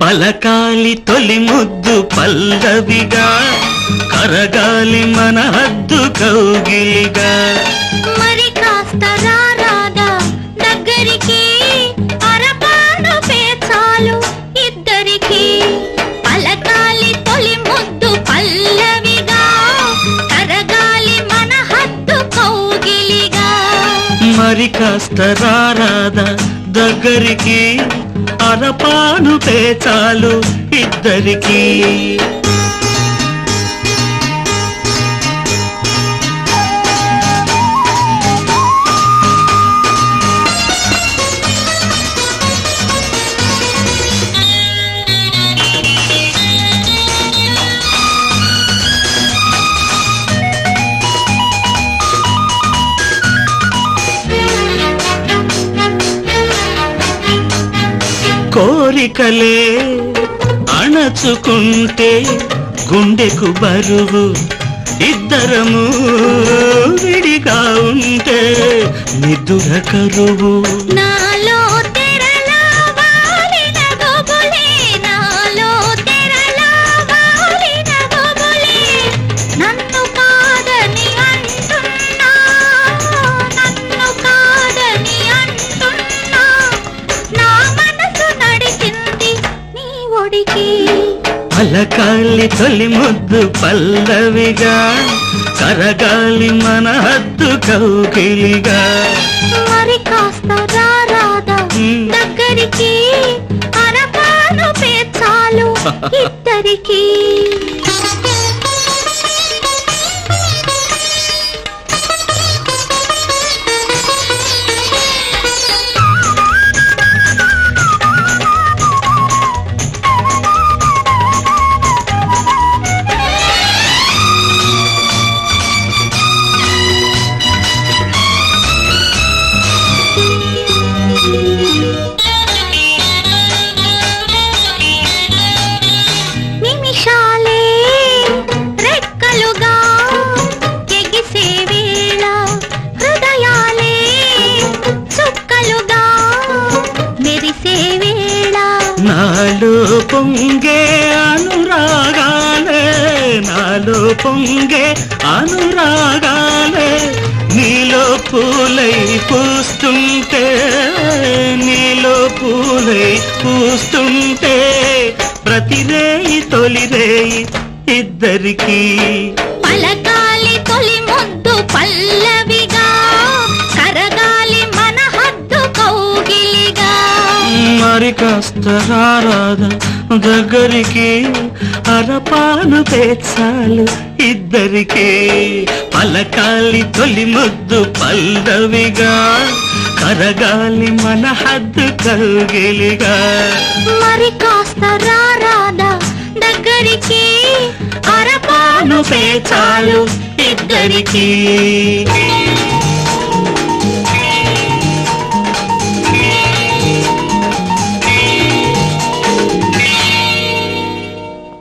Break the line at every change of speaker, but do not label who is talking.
పలకాలి తొలి ముద్దు పల్లవిగా, కరగాలి మన హద్దు కౌగిలిగా.
మరి కాస్త రారాదా దగ్గరికి, అరపాను పేచాలు ఇద్దరికి. పలకాలి తొలి ముద్దు పల్లవిగా, కరగాలి మన హద్దు కౌగిలిగా.
మరి కాస్త రారాదా దగ్గరికి, అరపాను పేచాలు ఇద్దరికి. కోరికలే అణచుకుంటే గుండెకు బరువు, ఇద్దరము విడిగా ఉంటే నిదుర కరువు.
నాలో తెరలా వాలిన గొబులే, నాలో తెరలా వాలిన గొబులే. నన్ను కాదని అంటున్నా, నన్ను కాదని అంటున్నా. నా మనసు నడిచింది నీ ఒడికి.
పలకాలి తొలి ముద్దు పల్లవిగా, కరగాలి మన హద్దు కౌగిలిగా.
మరి కాస్త రారాదా దగ్గరికి, అరపాను పేచాలు ఇద్దరికి. నిమిషాలే రెక్కలుగా ఎగిసే వేళ, హృదయాలే చుక్కలుగా మెరిసే వేళ.
నాలో పొంగే అనురాగాలే, నాలో పొంగే అనురాగాలే. నీలో పూలై పూస్తుంటే, నీలో పూలై పూస్తుంటే. ప్రతిరేయి తొలిరేయి ఇద్దరికి.
పలకాలి తొలి ముద్దు పల్లవిగా, కరగాలి మన హద్దు కౌగిలిగా.
మరి కాస్త రారాదా దగ్గరికి, అరపాను పేచాలు ఇద్దరికి. పలకాలి తొలి ముద్దు పల్లవిగా, కరగాలి మన హద్దు కౌగిలిగా.
మరి కాస్త రారాదా దగ్గరికి,
అరపాను పేచాలు ఇద్దరికి.